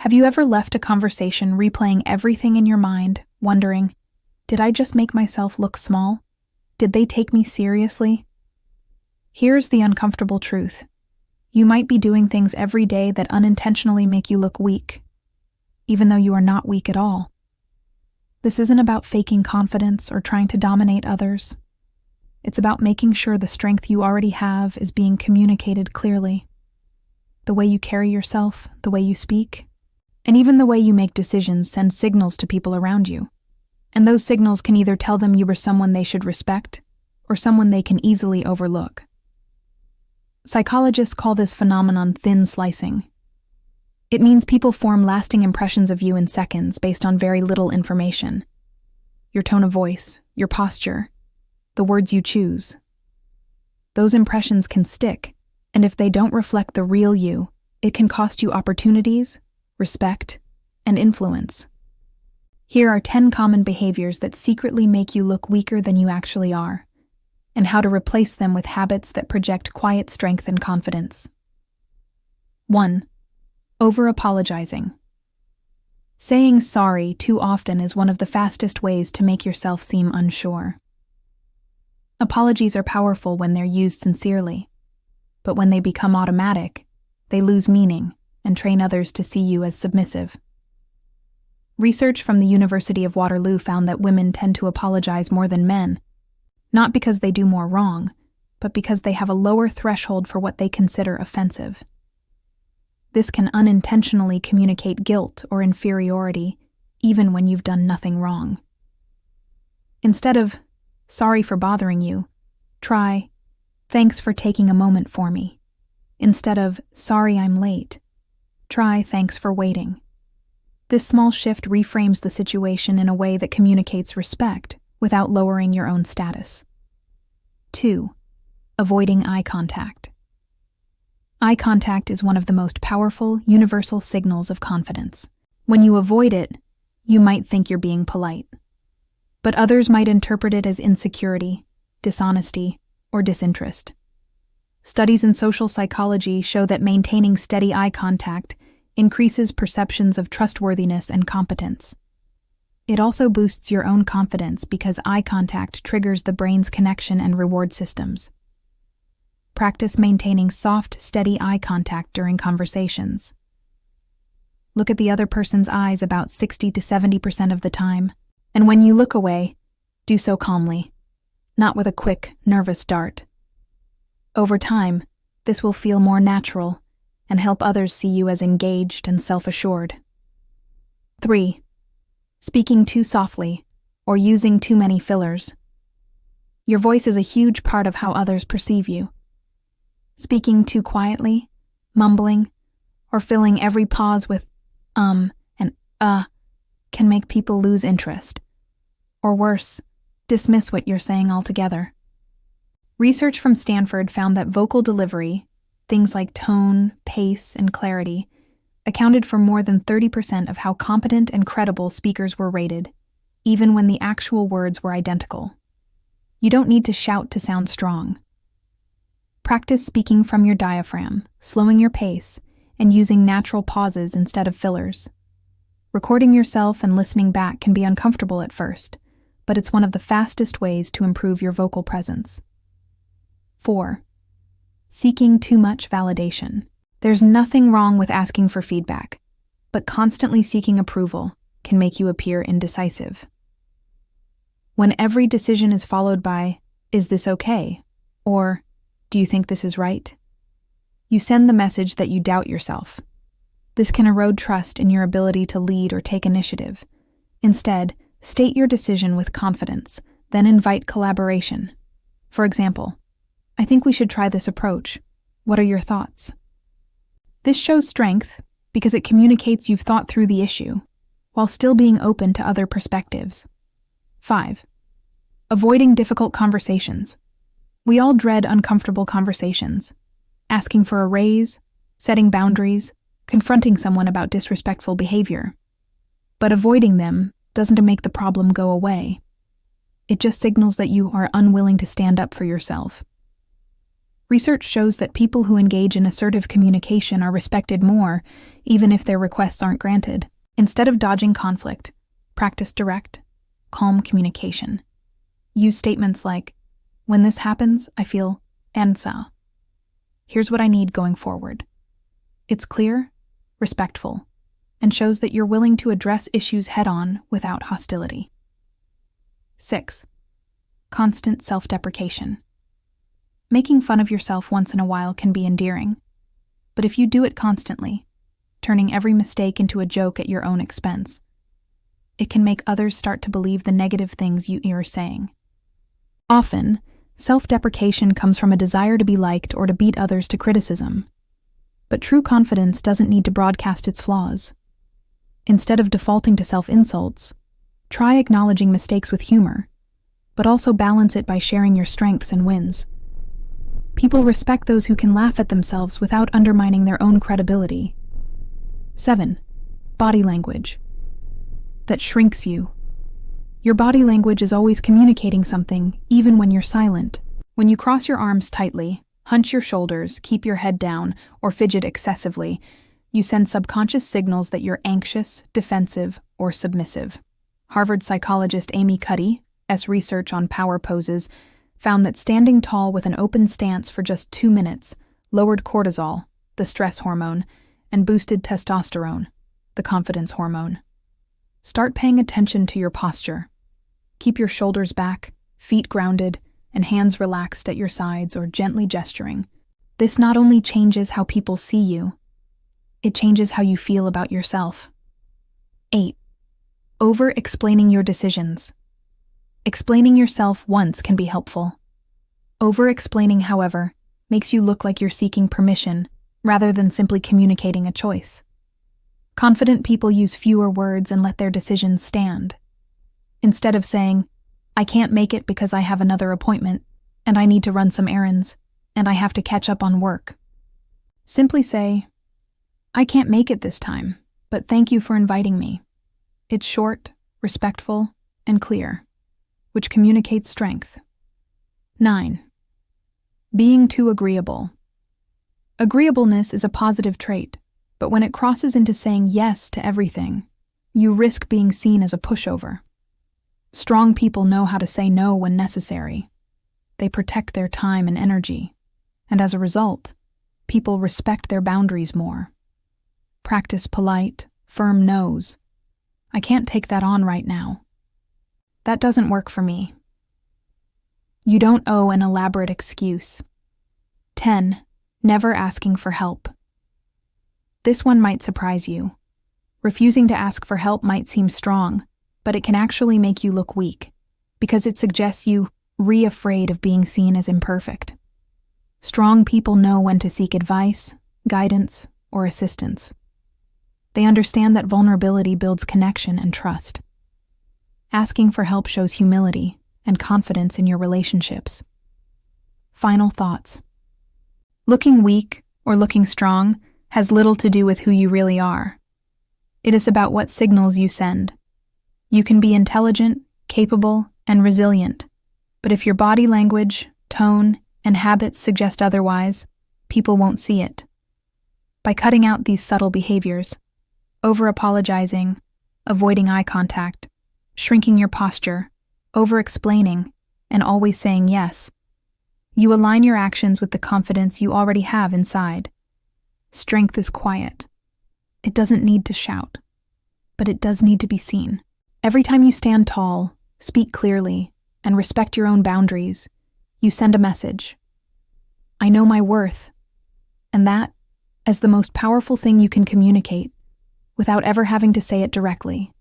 Have you ever left a conversation replaying everything in your mind, wondering, did I just make myself look small? Did they take me seriously? Here's the uncomfortable truth. You might be doing things every day that unintentionally make you look weak, even though you are not weak at all. This isn't about faking confidence or trying to dominate others. It's about making sure the strength you already have is being communicated clearly. The way you carry yourself, the way you speak, and even the way you make decisions send signals to people around you. And those signals can either tell them you are someone they should respect or someone they can easily overlook. Psychologists call this phenomenon thin slicing. It means people form lasting impressions of you in seconds based on very little information. Your tone of voice, your posture, the words you choose. Those impressions can stick, and if they don't reflect the real you, it can cost you opportunities, respect, and influence. Here are 10 common behaviors that secretly make you look weaker than you actually are, and how to replace them with habits that project quiet strength and confidence. 1. Over-apologizing. Saying sorry too often is one of the fastest ways to make yourself seem unsure. Apologies are powerful when they're used sincerely, but when they become automatic, they lose meaning and train others to see you as submissive. Research from the University of Waterloo found that women tend to apologize more than men, not because they do more wrong, but because they have a lower threshold for what they consider offensive. This can unintentionally communicate guilt or inferiority, even when you've done nothing wrong. Instead of, sorry for bothering you, try, thanks for taking a moment for me. Instead of, sorry I'm late, try, thanks for waiting. This small shift reframes the situation in a way that communicates respect without lowering your own status. 2. Avoiding eye contact. Eye contact is one of the most powerful, universal signals of confidence. When you avoid it, you might think you're being polite. But others might interpret it as insecurity, dishonesty, or disinterest. Studies in social psychology show that maintaining steady eye contact increases perceptions of trustworthiness and competence. It also boosts your own confidence because eye contact triggers the brain's connection and reward systems. Practice maintaining soft, steady eye contact during conversations. Look at the other person's eyes about 60 to 70% of the time, and when you look away, do so calmly, not with a quick, nervous dart. Over time, this will feel more natural and help others see you as engaged and self-assured. 3. Speaking too softly or using too many fillers. Your voice is a huge part of how others perceive you. Speaking too quietly, mumbling, or filling every pause with and can make people lose interest. Or worse, dismiss what you're saying altogether. Research from Stanford found that vocal delivery, things like tone, pace, and clarity, accounted for more than 30% of how competent and credible speakers were rated, even when the actual words were identical. You don't need to shout to sound strong. Practice speaking from your diaphragm, slowing your pace, and using natural pauses instead of fillers. Recording yourself and listening back can be uncomfortable at first, but it's one of the fastest ways to improve your vocal presence. 4. Seeking too much validation. There's nothing wrong with asking for feedback, but constantly seeking approval can make you appear indecisive. When every decision is followed by, "Is this okay?" or "Do you think this is right?" you send the message that you doubt yourself. This can erode trust in your ability to lead or take initiative. Instead, state your decision with confidence, then invite collaboration. For example, "I think we should try this approach. What are your thoughts?" This shows strength because it communicates you've thought through the issue, while still being open to other perspectives. 5. Avoiding difficult conversations. We all dread uncomfortable conversations. Asking for a raise, setting boundaries, confronting someone about disrespectful behavior. But avoiding them doesn't make the problem go away. It just signals that you are unwilling to stand up for yourself. Research shows that people who engage in assertive communication are respected more, even if their requests aren't granted. Instead of dodging conflict, practice direct, calm communication. Use statements like, "When this happens, I feel ansa. Here's what I need going forward." It's clear, respectful, and shows that you're willing to address issues head-on without hostility. 6. Constant self-deprecation. Making fun of yourself once in a while can be endearing, but if you do it constantly, turning every mistake into a joke at your own expense, it can make others start to believe the negative things you're saying. Often, self-deprecation comes from a desire to be liked or to beat others to criticism. But true confidence doesn't need to broadcast its flaws. Instead of defaulting to self-insults, try acknowledging mistakes with humor, but also balance it by sharing your strengths and wins. People respect those who can laugh at themselves without undermining their own credibility. 7. Body language. That shrinks you. Your body language is always communicating something, even when you're silent. When you cross your arms tightly, hunch your shoulders, keep your head down, or fidget excessively, you send subconscious signals that you're anxious, defensive, or submissive. Harvard psychologist Amy Cuddy's research on power poses found that standing tall with an open stance for just 2 minutes lowered cortisol, the stress hormone, and boosted testosterone, the confidence hormone. Start paying attention to your posture. Keep your shoulders back, feet grounded, and hands relaxed at your sides or gently gesturing. This not only changes how people see you, it changes how you feel about yourself. 8. Over-explaining your decisions. Explaining yourself once can be helpful. Over-explaining, however, makes you look like you're seeking permission rather than simply communicating a choice. Confident people use fewer words and let their decisions stand. Instead of saying, "I can't make it because I have another appointment, and I need to run some errands, and I have to catch up on work," simply say, "I can't make it this time, but thank you for inviting me." It's short, respectful, and clear, which communicates strength. 9. Being too agreeable. Agreeableness is a positive trait, but when it crosses into saying yes to everything, you risk being seen as a pushover. Strong people know how to say no when necessary. They protect their time and energy, and as a result, people respect their boundaries more. Practice polite, firm no's. "I can't take that on right now. That doesn't work for me." You don't owe an elaborate excuse. 10. Never asking for help. This one might surprise you. Refusing to ask for help might seem strong, but it can actually make you look weak, because it suggests you're afraid of being seen as imperfect. Strong people know when to seek advice, guidance, or assistance. They understand that vulnerability builds connection and trust. Asking for help shows humility and confidence in your relationships. Final thoughts. Looking weak or looking strong has little to do with who you really are. It is about what signals you send. You can be intelligent, capable, and resilient, but if your body language, tone, and habits suggest otherwise, people won't see it. By cutting out these subtle behaviors, over-apologizing, avoiding eye contact, shrinking your posture, over-explaining, and always saying yes, you align your actions with the confidence you already have inside. Strength is quiet. It doesn't need to shout, but it does need to be seen. Every time you stand tall, speak clearly, and respect your own boundaries, you send a message. I know my worth, and that is the most powerful thing you can communicate without ever having to say it directly.